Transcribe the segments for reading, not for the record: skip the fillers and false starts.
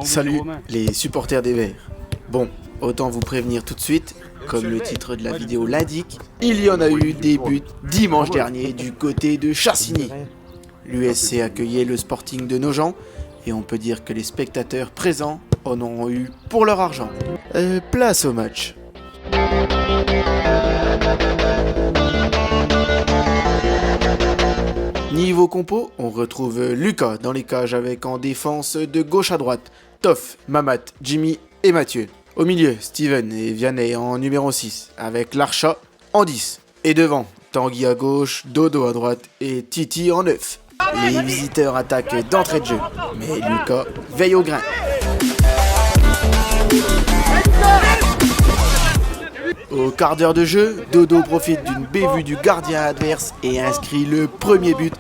Salut les supporters des Verts. Bon, autant vous prévenir tout de suite, comme le titre de la vidéo l'indique, il y en a eu des buts dimanche dernier du côté de Chassigny. L'USC accueillait le Sporting de Nogent et on peut dire que les spectateurs présents en ont eu pour leur argent. Place au match. Niveau compo, on retrouve Lucas dans les cages avec en défense de gauche à droite, Toff, Mamat, Jimmy et Mathieu. Au milieu, Steven et Vianney en numéro 6 avec Larcha en 10. Et devant, Tanguy à gauche, Dodo à droite et Titi en 9. Les visiteurs attaquent d'entrée de jeu, mais Lucas veille au grain. Au quart d'heure de jeu, Dodo profite d'une bévue du gardien adverse et inscrit le premier but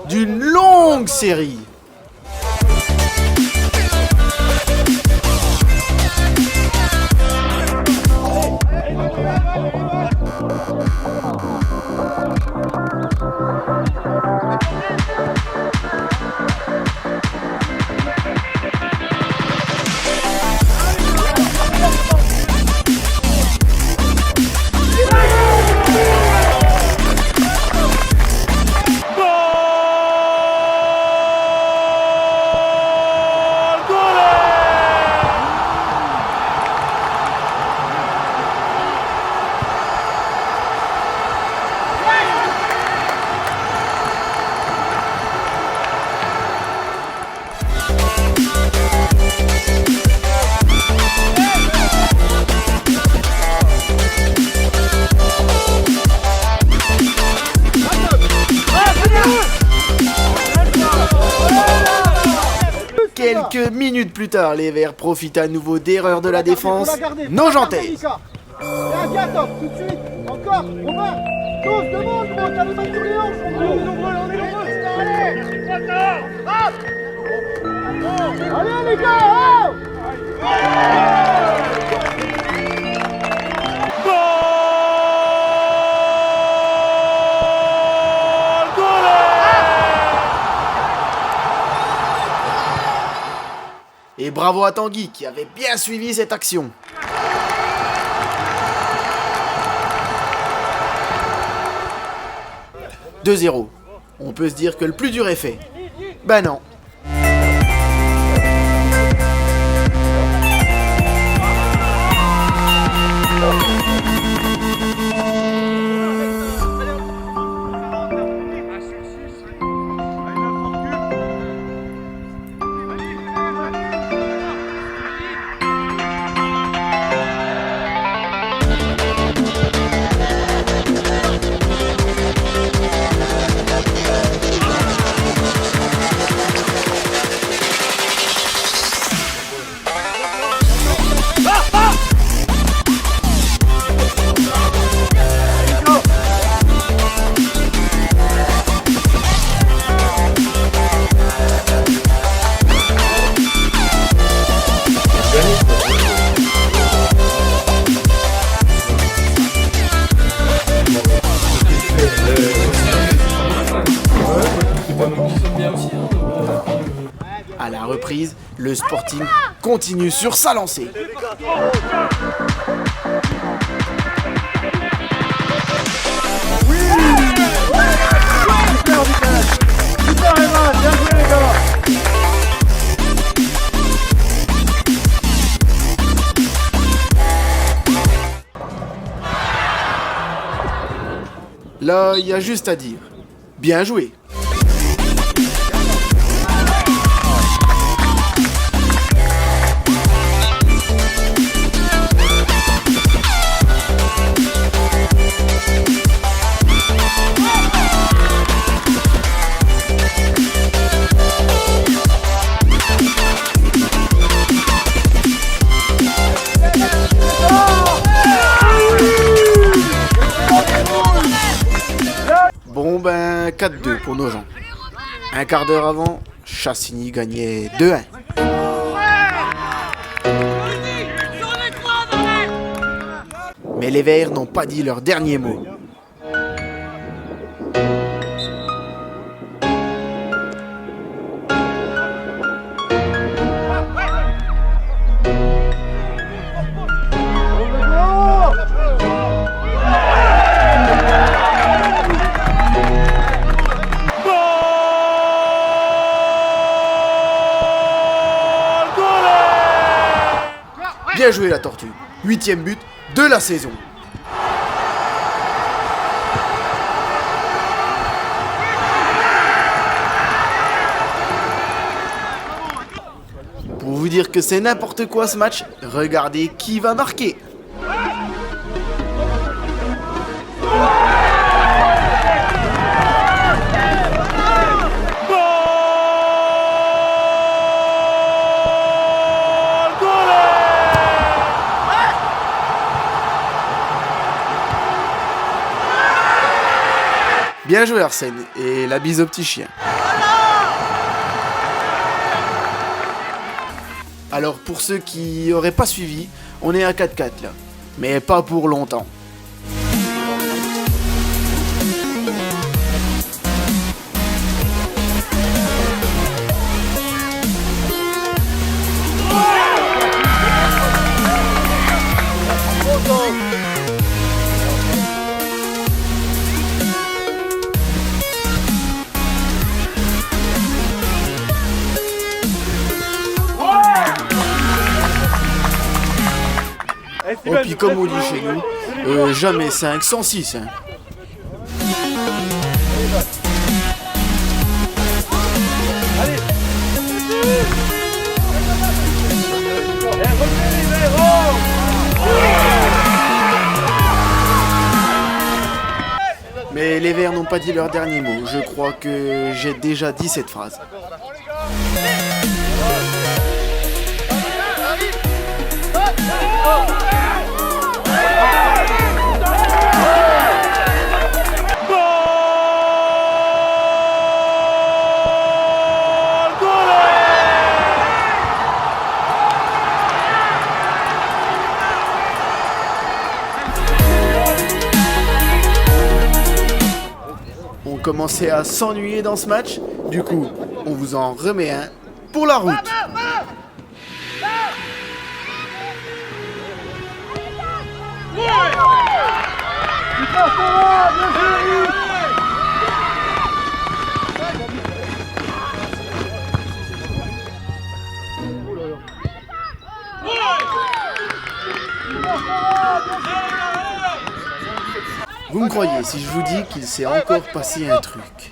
d'une longue série. Quelques minutes plus tard, les Verts profitent à nouveau d'erreurs de la défense nogentaise. Top, tout de suite, encore, Romain, tous, demande, t'as le match sur les hanches, on est nombreux, allez les gars, Et bravo à Tanguy qui avait bien suivi cette action. « 2-0. On peut se dire que le plus dur est fait. Ben non. À la reprise, le Sporting continue sur sa lancée. Là, il y a juste à dire. Bien joué. Bon ben 4-2 pour Nogent. Un quart d'heure avant, Chassigny gagnait 2-1. Mais les Verts n'ont pas dit leur dernier mot. Bien joué la tortue. 8e but de la saison. Pour vous dire que c'est n'importe quoi ce match, regardez qui va marquer. Bien joué Arsène, et la bise au petit chien. Alors pour ceux qui auraient pas suivi, on est à 4-4 là, mais pas pour longtemps. Oh, puis comme on dit chez nous, jamais 5 sans 6. Hein. Mais les Verts n'ont pas dit leur dernier mot. Je crois que j'ai déjà dit cette phrase. On commençait à s'ennuyer dans ce match, du coup, on vous en remet un pour la route. Vous me croyez si je vous dis qu'il s'est encore passé un truc.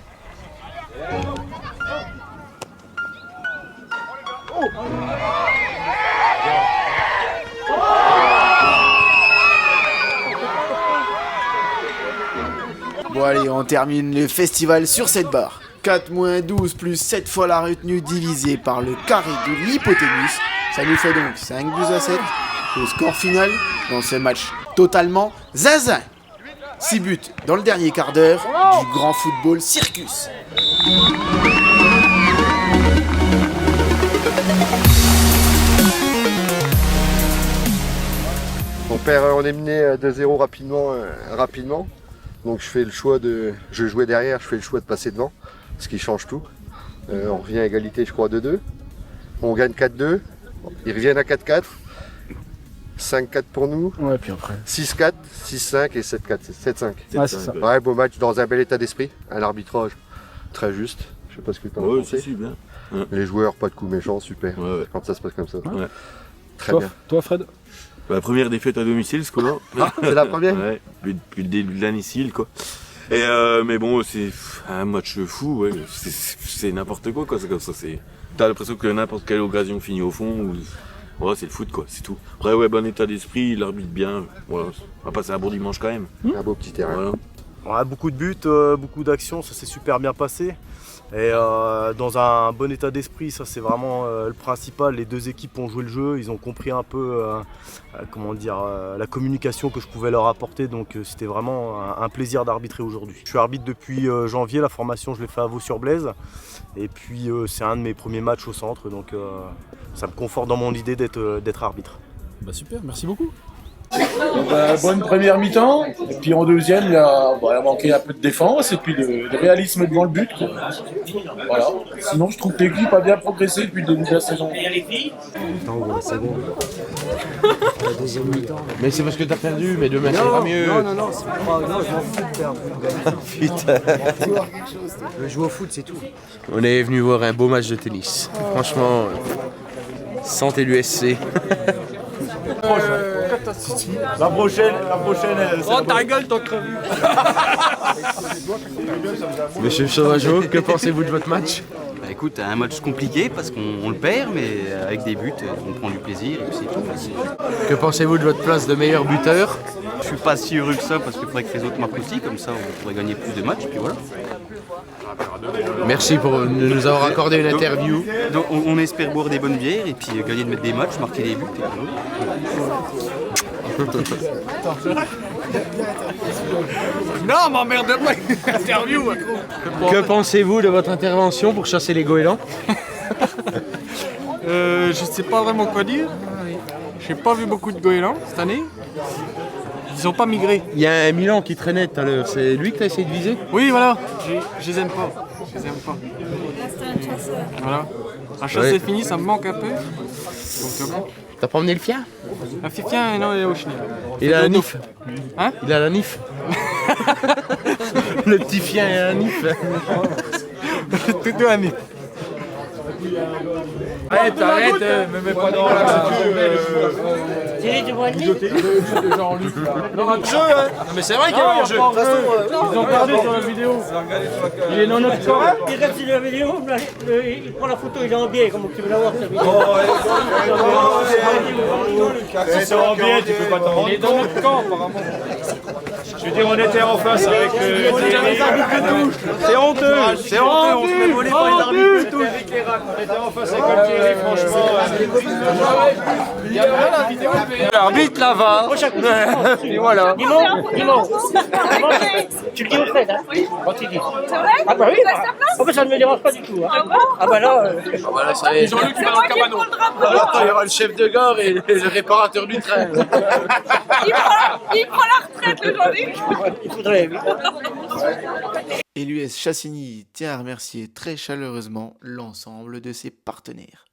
Bon allez, on termine le festival sur cette barre. 4 moins 12 plus 7 fois la retenue divisée par le carré de l'hypoténuse. Ça nous fait donc 5 buts à 7 au score final dans ce match totalement zinzin. 6 buts dans le dernier quart d'heure du grand football circus. On perd, on est mené 2-0 rapidement. Donc je fais le choix je jouais derrière, je fais le choix de passer devant, ce qui change tout. On revient à égalité, je crois, 2-2. On gagne 4-2. Ils reviennent à 4-4. 5-4 pour nous. Ouais, puis après. 6-4, 6-5 et 7-4. 7-5. Ouais, c'est ça. Ouais, beau match dans un bel état d'esprit. Un arbitrage très juste. Je sais pas ce que tu en as pensé. Si, bien. Ouais. Les joueurs, pas de coups méchants, super. Ouais. Quand ça se passe comme ça. Ouais. Très bien. Toi, Fred? La première défaite à domicile, ce qu'on Ah, c'est la première. Ouais, depuis le début de l'année, quoi. Et mais bon, c'est un match fou, ouais. C'est n'importe quoi, c'est comme ça. T'as l'impression que n'importe quelle occasion finit au fond. Ouais, c'est le foot, quoi, c'est tout. Après, ouais, bon état d'esprit, il arbitre bien. Voilà, on va passer un bon dimanche quand même. Un beau petit terrain. Voilà. On a beaucoup de buts, beaucoup d'actions, ça s'est super bien passé. Et dans un bon état d'esprit, ça c'est vraiment le principal. Les deux équipes ont joué le jeu, ils ont compris un peu la communication que je pouvais leur apporter. Donc c'était vraiment un plaisir d'arbitrer aujourd'hui. Je suis arbitre depuis janvier, la formation je l'ai fait à Vaux-sur-Blaise. Et puis c'est un de mes premiers matchs au centre, donc ça me conforte dans mon idée d'être arbitre. Bah super, merci beaucoup. Bonne première mi-temps, et puis en deuxième, il a manqué un peu de défense et puis de réalisme devant le but, quoi. Voilà. Sinon, je trouve que l'équipe a bien progressé depuis le début de la saison. Mais c'est parce que t'as perdu, mais demain ça ira mieux. Non, c'est pas grave, non, je m'en fous de perdre. Putain. Je joue au foot, c'est tout. On est venu voir un beau match de tennis. Franchement, santé l'USC. La prochaine, Oh ta gueule, ton crevu. Monsieur Sauvageau, que pensez-vous de votre match? Bah écoute, un match compliqué parce qu'on le perd, mais avec des buts, on prend du plaisir et puis c'est tout. Que pensez-vous de votre place de meilleur buteur? Je suis pas si heureux que ça parce qu'il faudrait que les autres marquent aussi, comme ça on pourrait gagner plus de matchs, puis voilà. Merci pour nous avoir accordé une interview. Donc on espère boire des bonnes bières et puis gagner de mettre des matchs, marquer des buts et voilà. Non, m'emmerde pas. Interview. Que pensez-vous de votre intervention pour chasser les goélands? Je sais pas vraiment quoi dire. J'ai pas vu beaucoup de goélands cette année. Ils ont pas migré. Il y a un Milan qui traînait tout à l'heure, c'est lui que tu as essayé de viser? Oui, voilà. Je les aime pas. Je les aime pas. Voilà. La chasse Ouais. est finie, ça me manque un peu. Donc, bon. T'as pas emmené le fier? La Fifien, non, il est au chenil. Il a la nif. Hein? Il a la nif. Le petit chien a la nif. Tout un nid. Arrête, me mets pas dans la Mais c'est vrai qu'il y a un jeu. Ils ont perdu sur la vidéo. Il est dans notre camp. Il reste sur la vidéo, il prend la photo, il est en biais, comment tu veux l'avoir cette vidéo? Si c'est en biais, tu peux pas t'en rendre. Il est dans notre camp, apparemment. Je veux dire, on était en face avec C'est honteux, on se fait voler par les arbitres. on était en face avec Thierry, franchement. L'arbitre là-bas. Et voilà. Dis-moi, tu le dis au fait, hein? Quand il dit. Ah bah oui, en fait ça ne me dérange pas du tout. Hein. Ah bah là, Voilà, ça y est. Jean-Luc fait un cabano. Attends, il y aura le chef de gare et le réparateur du train. Il prend la retraite, le Jean-Luc. il faudrait. Et l'US Chassigny tient à remercier très chaleureusement l'ensemble de ses partenaires.